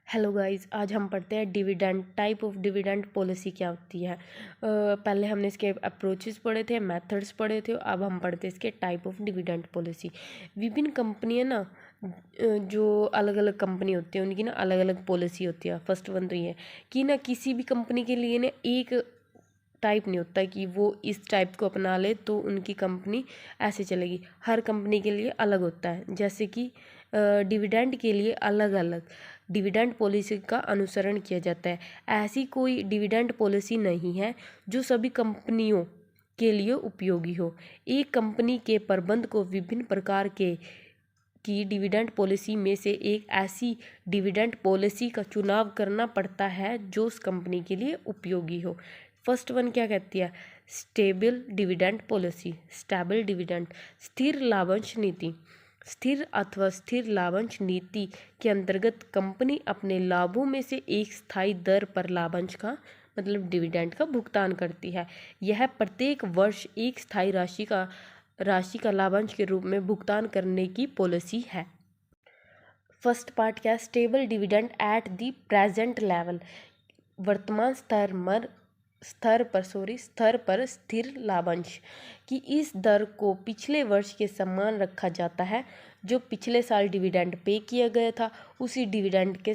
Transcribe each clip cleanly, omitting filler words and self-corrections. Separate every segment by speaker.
Speaker 1: Hello guys, आज हम पढ़ते हैं dividend type of dividend policy क्या होती है। पहले हमने इसके अप्रोचेस पढ़े थे, मेथड्स पढ़े थे। अब हम पढ़ते हैं इसके टाइप ऑफ डिविडेंड पॉलिसी। विभिन्न कंपनियां ना, जो अलग अलग कंपनी होती है उनकी ना अलग अलग पॉलिसी होती है। फर्स्ट वन तो ये कि ना किसी भी कंपनी के लिए ना एक टाइप नहीं होता कि वो इस टाइप को अपना ले तो उनकी कंपनी ऐसे चलेगी। हर कंपनी के लिए अलग होता है। जैसे कि डिविडेंड के लिए अलग अलग डिविडेंड पॉलिसी का अनुसरण किया जाता है। ऐसी कोई डिविडेंड पॉलिसी नहीं है जो सभी कंपनियों के लिए उपयोगी हो। एक कंपनी के प्रबंध को विभिन्न प्रकार के की डिविडेंड पॉलिसी में से एक ऐसी डिविडेंड पॉलिसी का चुनाव करना पड़ता है जो उस कंपनी के लिए उपयोगी हो। फर्स्ट वन क्या कहती है? Stable dividend policy. Stable dividend, स्थिर लाभांश नीति। स्थिर अथवा स्थिर लाभांश नीति के अंतर्गत कंपनी अपने लाभों में से एक स्थायी दर पर लाभांश का मतलब डिविडेंड का भुगतान करती है। यह प्रत्येक वर्ष एक स्थायी राशि का लाभांश के रूप में भुगतान करने की पॉलिसी है। फर्स्ट पार्ट क्या है? Stable dividend at the present level. वर्तमान स्तर पर स्थिर लाभांश कि इस दर को पिछले वर्ष के समान रखा जाता है। जो पिछले साल डिविडेंड पे किया गया था उसी डिविडेंड के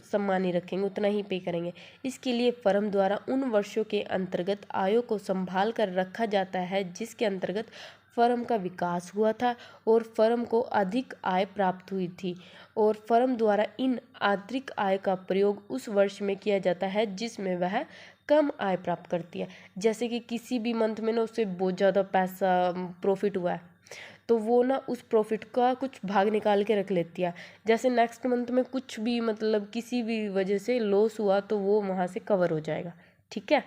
Speaker 1: समान ही रखेंगे, उतना ही पे करेंगे। इसके लिए फर्म द्वारा उन वर्षों के अंतर्गत आयों को संभाल कर रखा जाता है जिसके अंतर्गत फर्म का विकास हुआ था और फर्म को अधिक आय प्राप्त हुई थी, और फर्म द्वारा इन आंतरिक आय का प्रयोग उस वर्ष में किया जाता है जिसमें वह कम आय प्राप्त करती है। जैसे कि किसी भी मंथ में ना उससे बहुत ज़्यादा पैसा प्रॉफिट हुआ है तो वो ना उस प्रॉफिट का कुछ भाग निकाल के रख लेती है। जैसे नेक्स्ट मंथ में कुछ भी मतलब किसी भी वजह से लॉस हुआ तो वो वहाँ से कवर हो जाएगा। ठीक है।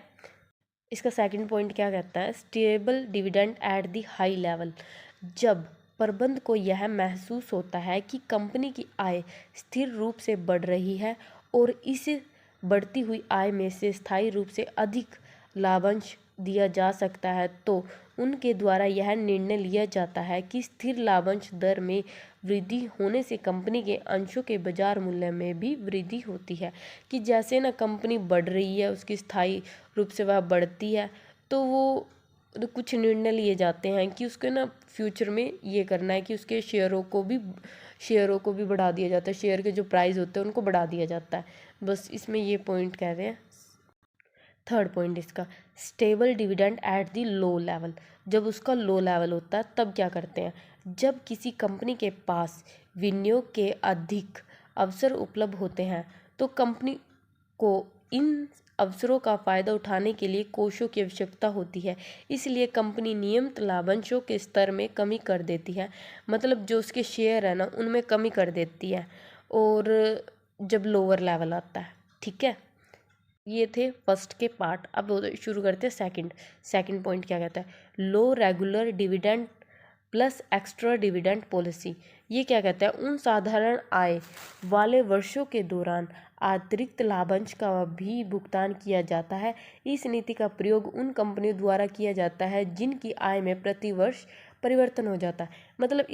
Speaker 1: इसका सेकंड पॉइंट क्या कहता है? Stable dividend at the high level. जब प्रबंध को यह महसूस होता है कि कंपनी की आय स्थिर रूप से बढ़ रही है और इस बढ़ती हुई आय में से स्थायी रूप से अधिक लाभांश दिया जा सकता है तो उनके द्वारा यह निर्णय लिया जाता है कि स्थिर लाभांश दर में वृद्धि होने से कंपनी के अंशों के बाजार मूल्य में भी वृद्धि होती है। कि जैसे ना कंपनी बढ़ रही है, उसकी स्थायी रूप से वह बढ़ती है तो वो कुछ निर्णय लिए जाते हैं कि उसके ना फ्यूचर में ये करना है कि उसके शेयरों को भी बढ़ा दिया जाता है। शेयर के जो प्राइस होते हैं उनको बढ़ा दिया जाता है। बस इसमें ये पॉइंट कह रहे हैं। थर्ड पॉइंट इसका, stable dividend at the low level. जब उसका लो लेवल होता है तब क्या करते हैं? जब किसी कंपनी के पास विनियोग के अधिक अवसर उपलब्ध होते हैं तो कंपनी को इन अवसरों का फ़ायदा उठाने के लिए कोषों की आवश्यकता होती है। इसलिए कंपनी नियमित लाभांशों के स्तर में कमी कर देती है, मतलब जो उसके शेयर है ना उनमें कमी कर देती है, और जब लोअर लेवल आता है। ठीक है, ये थे फर्स्ट के पार्ट। अब शुरू करते हैं सेकंड पॉइंट क्या कहता है? Low regular dividend plus extra dividend policy. ये क्या कहता है? उन साधारण आय वाले वर्षों के दौरान अतिरिक्त लाभांश का भी भुगतान किया जाता है। इस नीति का प्रयोग उन कंपनियों द्वारा किया जाता है जिनकी आय में प्रति वर्ष परिवर्तन हो जाता है। मतलब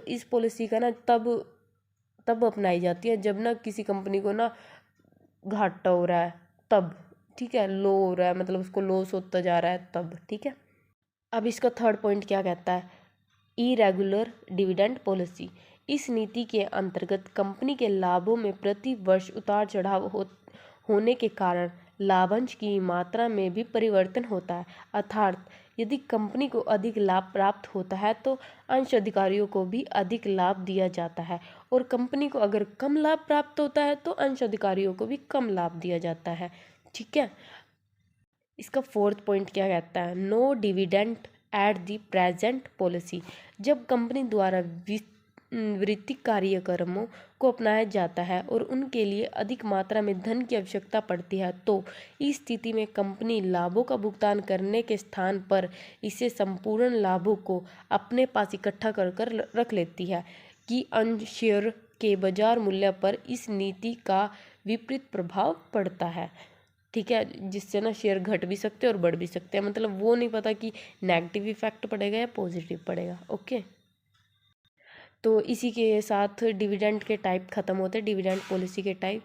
Speaker 1: इस पॉलिसी का ना तब अपनाई जाती है जब ना किसी कंपनी को ना घाटा हो रहा है तब। ठीक है, लो हो रहा है मतलब उसको लॉस होता जा रहा है तब। ठीक है। अब इसका थर्ड पॉइंट क्या कहता है? Irregular dividend policy. इस नीति के अंतर्गत कंपनी के लाभों में प्रति वर्ष उतार चढ़ाव होने के कारण लाभांश की मात्रा में भी परिवर्तन होता है। अर्थात यदि कंपनी को अधिक लाभ प्राप्त होता है तो अंश अधिकारियों को भी अधिक लाभ दिया जाता है, और कंपनी को अगर कम लाभ प्राप्त होता है तो अंश अधिकारियों को भी कम लाभ दिया जाता है। ठीक है। इसका फोर्थ पॉइंट क्या कहता है? No dividend at the present policy. जब कंपनी द्वारा वित्तीय कार्यक्रमों को अपनाया जाता है और उनके लिए अधिक मात्रा में धन की आवश्यकता पड़ती है तो इस स्थिति में कंपनी लाभों का भुगतान करने के स्थान पर इसे संपूर्ण लाभों को अपने पास इकट्ठा कर रख लेती है। कि अंश शेयर के बाजार मूल्य पर इस नीति का विपरीत प्रभाव पड़ता है। ठीक है, जिससे ना शेयर घट भी सकते हैं और बढ़ भी सकते हैं। मतलब वो नहीं पता कि नेगेटिव इफेक्ट पड़ेगा या पॉजिटिव पड़ेगा। ओके, तो इसी के साथ डिविडेंड के टाइप खत्म होते हैं, डिविडेंड पॉलिसी के टाइप।